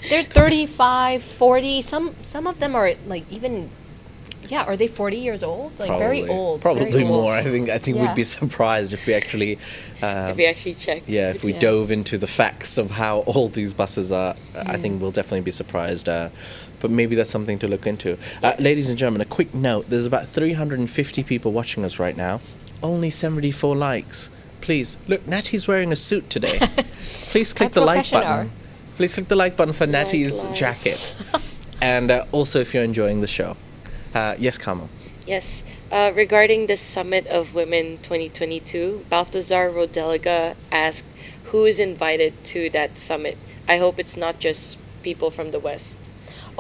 They're 35, 40. Some of them are like even, yeah, are they 40 years old? Like very old. Probably very old. more. I think Yeah. we'd be surprised if we actually. If we actually checked. Yeah, if we Yeah. dove into the facts of how old these buses are, I think we'll definitely be surprised. But maybe that's something to look into. Ladies and gentlemen, a quick note. There's about 350 people watching us right now. Only 74 likes. Please, look, Natty's wearing a suit today. Please click the like professional. button. Please click the like button for Natty's Likewise. jacket. And also if you're enjoying the show. Yes, Carmel. Yes. Regarding the Summit of Women 2022, Balthazar Rodeliga asked who is invited to that summit. I hope it's not just people from the West.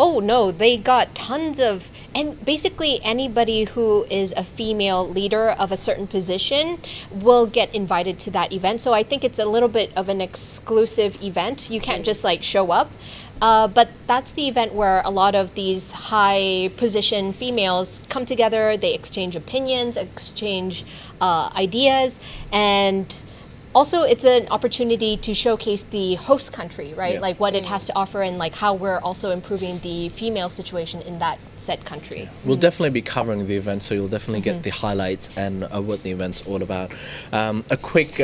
Oh no, they got tons of, and basically anybody who is a female leader of a certain position will get invited to that event. So I think it's a little bit of an exclusive event. You can't just like show up. But that's the event where a lot of these high position females come together, they exchange opinions, exchange ideas, and also it's an opportunity to showcase the host country, right? Yeah. Like what it has to offer and like how we're also improving the female situation in that said country. We'll definitely be covering the event, so you'll definitely get the highlights and what the event's all about. A quick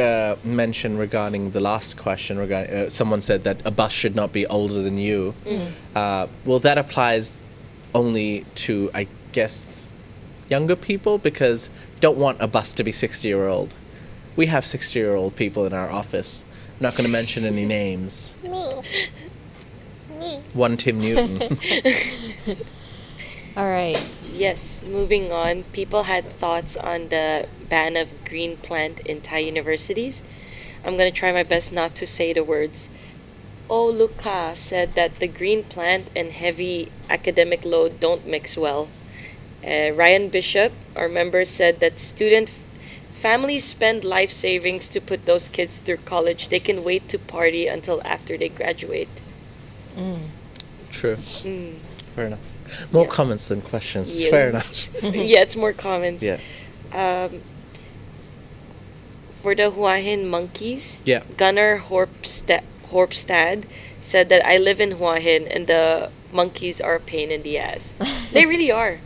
mention regarding the last question. Regarding someone said that a bus should not be older than you. Well, that applies only to, I guess, younger people, because don't want a bus to be 60-year-old. We have 60-year-old people in our office. I'm not going to mention any names. One Tim Newton. All right. Yes, moving on. People had thoughts on the ban of green plant in Thai universities. I'm going to try my best not to say the words. Oh, Luca said that the green plant and heavy academic load don't mix well. Ryan Bishop, our member, said that families spend life savings to put those kids through college. They can wait to party until after they graduate. True. Fair enough. More comments than questions. Yes. Fair enough. Yeah, it's more comments. Yeah. For the Hua Hin monkeys, Yeah. Gunnar Horpstad said that I live in Hua Hin and the monkeys are a pain in the ass. They really are.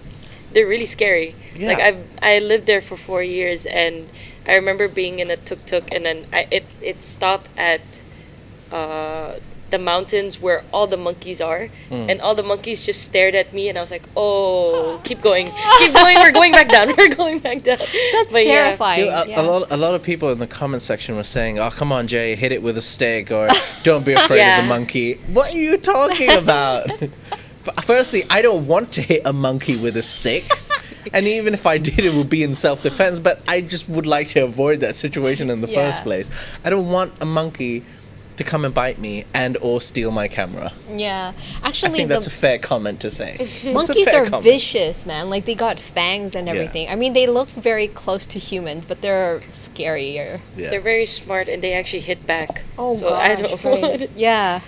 They're really scary. Yeah. Like I lived there for 4 years, and I remember being in a tuk-tuk, and then it stopped at the mountains where all the monkeys are, and all the monkeys just stared at me, and I was like, oh, keep going, we're going back down, That's But yeah. terrifying. Dude, Yeah. a lot of people in the comment section were saying, "Oh, come on, Jay, hit it with a stick," or "Don't be afraid Yeah. of the monkey." What are you talking about? Firstly, I don't want to hit a monkey with a stick. And even if I did, it would be in self-defense. But I just would like to avoid that situation in the first Yeah. place. I don't want a monkey to come and bite me and or steal my camera. Yeah. I Actually, think that's a fair comment to say. It's a monkeys fair are comment. vicious, man. Like they got fangs and everything. I mean, they look very close to humans, but they're scarier. Yeah. They're very smart, and they actually hit back. Oh so gosh, I don't right. want. Yeah.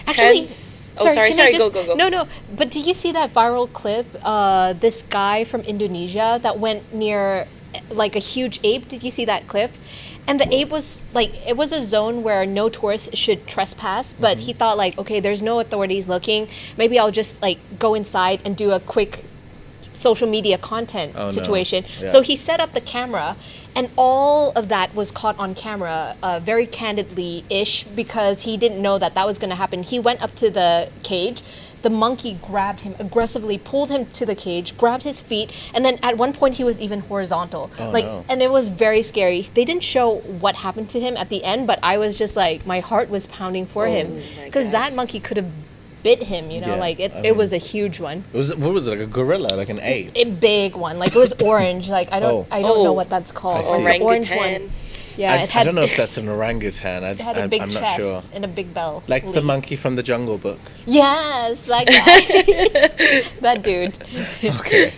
Actually, Hans, sorry, can I go, go, go. No. But did you see that viral clip? This guy from Indonesia that went near like a huge ape. Did you see that clip? And the ape was like, it was a zone where no tourists should trespass, but he thought like, okay, there's no authorities looking. Maybe I'll just like go inside and do a quick social media content situation. No. Yeah. So he set up the camera, and all of that was caught on camera very candidly-ish, because he didn't know that that was going to happen. He went up to the cage. The monkey grabbed him aggressively, pulled him to the cage, grabbed his feet, and then at one point he was even horizontal. And it was very scary. They didn't show what happened to him at the end, but I was just like, my heart was pounding for him, because that monkey could have bit him, you know, like it was a huge one. What was it, like a gorilla, like an ape? A big one, like it was orange. Like I don't know what that's called. I see. The orange one. Yeah, I don't know if that's an orangutan. It had a big I'm chest not sure. and a big bell. Like the monkey from the Jungle Book. Yes, that guy. That dude. Okay.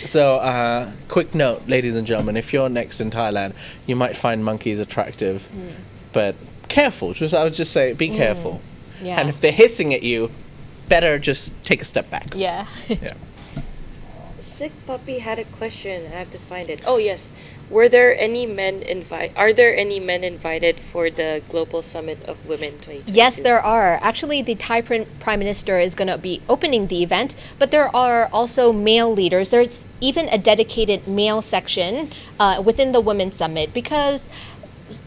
So, quick note, ladies and gentlemen, if you're next in Thailand, you might find monkeys attractive, but careful. I would just say, be careful. Yeah. And if they're hissing at you, better just take a step back. Yeah. Yeah. Sick Puppy had a question. I have to find it. Oh yes, are there any men invited for the Global Summit of Women 2022? Yes, there are. Actually, the Thai Prime Minister is going to be opening the event, but there are also male leaders. There's even a dedicated male section within the Women's Summit, because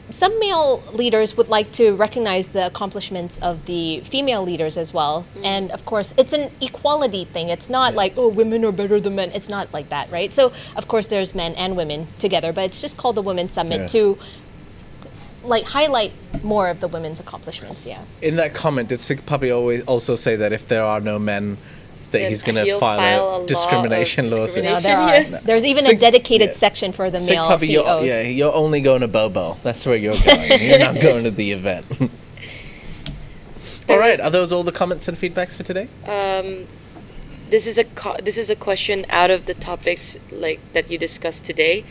some male leaders would like to recognize the accomplishments of the female leaders as well. And of course, it's an equality thing. It's not like, oh, women are better than men. It's not like that, right? So, of course, there's men and women together, but it's just called the Women's Summit to like highlight more of the women's accomplishments, In that comment, did Sick Puppy also say that if there are no men, that he's going to file a discrimination lawsuit? No, there are. There's even a dedicated section for the male Puppy, CEOs. You're only going to Bobo. That's where you're going. You're not going to the event. All right. Are those all the comments and feedbacks for today? This is a question out of the topics like that you discussed today.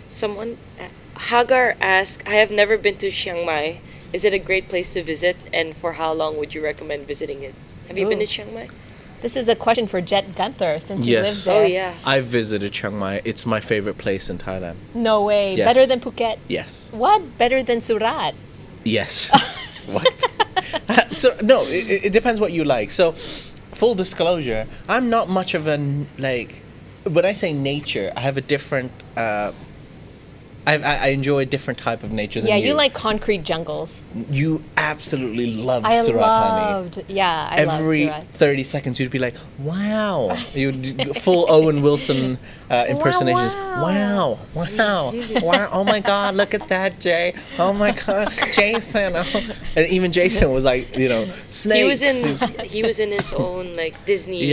Someone, Hagar asked, I have never been to Chiang Mai. Is it a great place to visit, and for how long would you recommend visiting it? Have you been to Chiang Mai? This is a question for Jet Gunther, since he lives there. Oh, yeah. I've visited Chiang Mai. It's my favorite place in Thailand. No way. Yes. Better than Phuket? Yes. What? Better than Surat? Yes. What? So, no, it depends what you like. So, full disclosure, I'm not much of a, like, when I say nature, I have a different, I enjoy a different type of nature than you. Yeah, you like concrete jungles. You absolutely loved I Surat, loved, honey. yeah, I love Every Surat. 30 seconds, you'd be like, wow. You'd full Owen Wilson impersonations. Wow. Oh my God, look at that, Jay. Oh my God, Jason. Oh. And even Jason was like, snakes. He was in his own like Disney,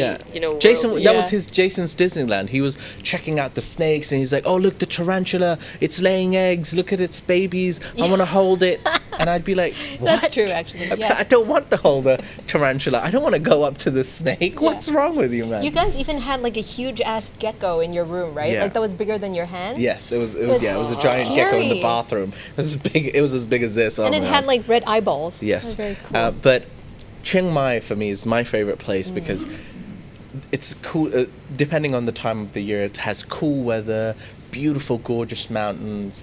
Jason, world. that was Jason's Disneyland. He was checking out the snakes, and he's like, oh, look, the tarantula. It's laying eggs. Look at its babies. I want to hold it. And I'd be like, what? That's true, actually. Yes. I don't want to hold a tarantula. I don't want to go up to the snake. What's wrong with you, man? You guys even had like a huge ass gecko in your room, right? Yeah. Like that was bigger than your hand? Yes, it was a giant gecko in the bathroom. It was as big as this. And it had like red eyeballs. Yes. Very cool. But Chiang Mai for me is my favorite place because it's cool. Depending on the time of the year, it has cool weather, beautiful, gorgeous mountains.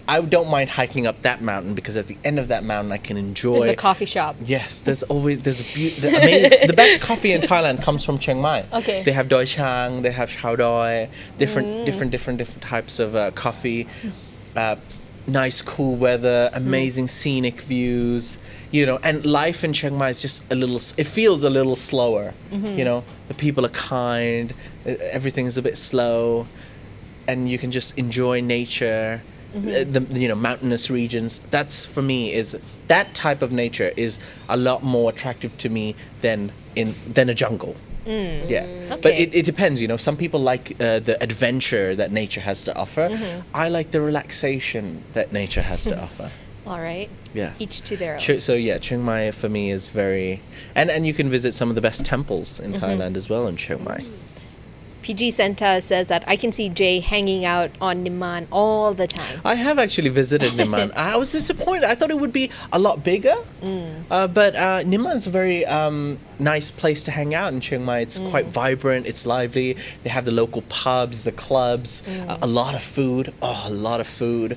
I don't mind hiking up that mountain because at the end of that mountain, I can enjoy. There's a coffee shop. Yes, there's amazing. The best coffee in Thailand comes from Chiang Mai. Okay. They have doi chang, they have chao doi, different types of coffee. Nice, cool weather, amazing scenic views. And life in Chiang Mai is just it feels a little slower. The people are kind, everything's a bit slow, and you can just enjoy nature. The mountainous regions. That's for me that type of nature is a lot more attractive to me than a jungle. Yeah, Okay. but it depends. Some people like the adventure that nature has to offer. I like the relaxation that nature has to offer. All right. Yeah. Each to their own. So yeah, Chiang Mai for me is very, and you can visit some of the best temples in Thailand as well in Chiang Mai. PG Senta says that I can see Jay hanging out on Niman all the time. I have actually visited Niman. I was disappointed. I thought it would be a lot bigger. But Niman's a very nice place to hang out in Chiang Mai. It's quite vibrant. It's lively. They have the local pubs, the clubs, a lot of food. Oh, a lot of food.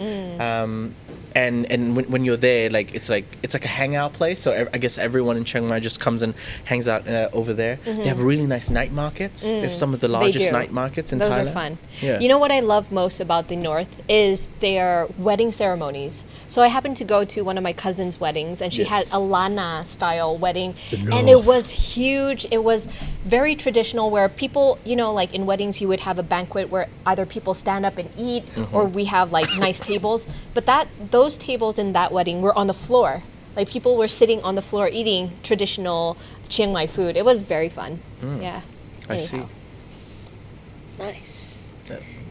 And when you're there, it's like a hangout place. So I guess everyone in Chiang Mai just comes and hangs out over there. They have really nice night markets. They have some of the largest night markets in Thailand. Those are fun. Yeah. You know what I love most about the North is their wedding ceremonies. So I happened to go to one of my cousin's weddings, and she had a Lana style wedding, and it was huge. It was very traditional, where people, like in weddings, you would have a banquet where either people stand up and eat, or we have like nice tables. But those tables in that wedding were on the floor. Like people were sitting on the floor eating traditional Chiang Mai food. It was very fun. Yeah. I see. Nice.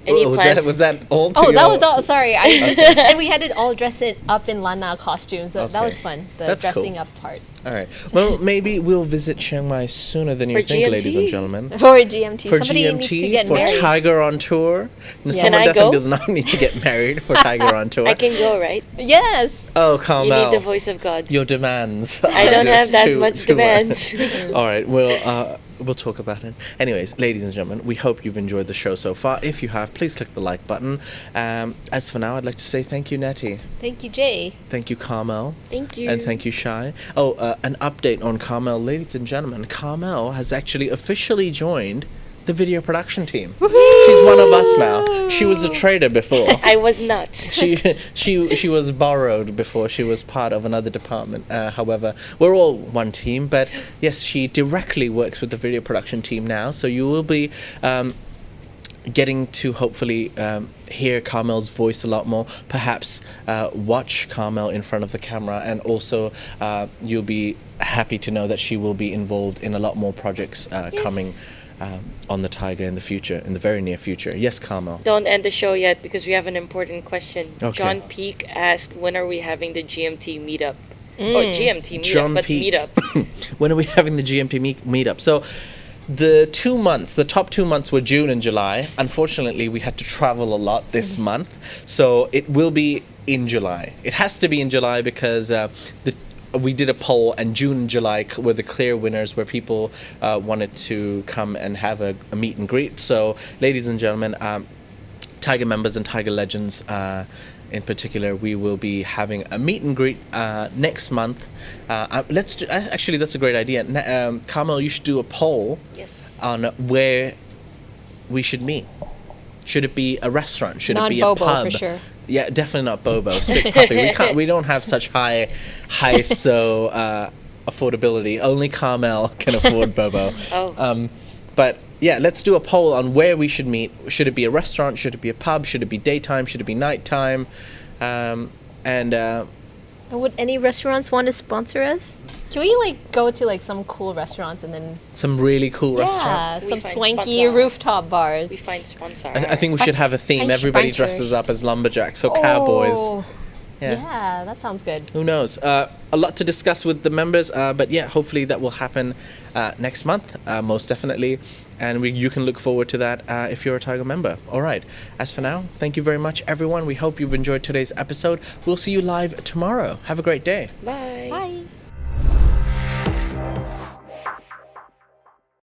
Any plans? Was that all? That was all. Sorry, and we had it all dressed up in Lana costumes. That was fun. That's dressing cool. up part. All right. Well, maybe we'll visit Chiang Mai sooner than you think, GMT? ladies and gentlemen. For GMT, For somebody needs to get for married. Thaiger on tour. No, someone Can I definitely go? does not need to get married for Thaiger on tour. I can go, right? Yes. Oh, You Carmel. need the voice of God. Your demands. I are don't have just that too much much. demands. All right. We'll talk about it. Anyways, ladies and gentlemen, we hope you've enjoyed the show so far. If you have, please click the like button. As for now, I'd like to say thank you, Nettie. Thank you, Jay. Thank you, Carmel. Thank you. And thank you, Shai. Oh, an update on Carmel. Ladies and gentlemen, Carmel has actually officially joined the video production team. She's one of us now. She was a trader before. I was not. She was borrowed before. She was part of another department. However, we're all one team. But yes, she directly works with the video production team now. So you will be getting to hopefully hear Carmel's voice a lot more. Perhaps watch Carmel in front of the camera, and also you'll be happy to know that she will be involved in a lot more projects coming on the Thaiger in the future, in the very near future. Yes, Carmel. Don't end the show yet because we have an important question. Okay. John Peak asked, when are we having the GMT meetup? Or GMT meetup, John but Peak. meetup. When are we having the GMT meetup? So the top 2 months were June and July. Unfortunately, we had to travel a lot this month. So it will be in July. It has to be in July because we did a poll, and June and July were the clear winners, where people wanted to come and have a meet and greet. So, ladies and gentlemen, Thaiger members and Thaiger legends in particular, we will be having a meet and greet next month. Actually, that's a great idea. Carmel, you should do a poll on where we should meet. Should it be a restaurant? Should it be a Non-bobo, pub? for sure. Yeah, definitely not Bobo. Sick puppy. We don't have such high affordability. Only Carmel can afford Bobo. But yeah, let's do a poll on where we should meet. Should it be a restaurant? Should it be a pub? Should it be daytime? Should it be nighttime? And would any restaurants want to sponsor us? Can we go to some cool restaurants and then some really cool restaurant. some We find swanky sponsor. rooftop bars? We find sponsor. I think we should have a theme. Everybody dresses up as lumberjacks or cowboys. Yeah, that sounds good. Who knows? A lot to discuss with the members, but yeah, hopefully that will happen next month, most definitely. And you can look forward to that if you're a Thaiger member. All right. As for now, thank you very much, everyone. We hope you've enjoyed today's episode. We'll see you live tomorrow. Have a great day. Bye. Bye.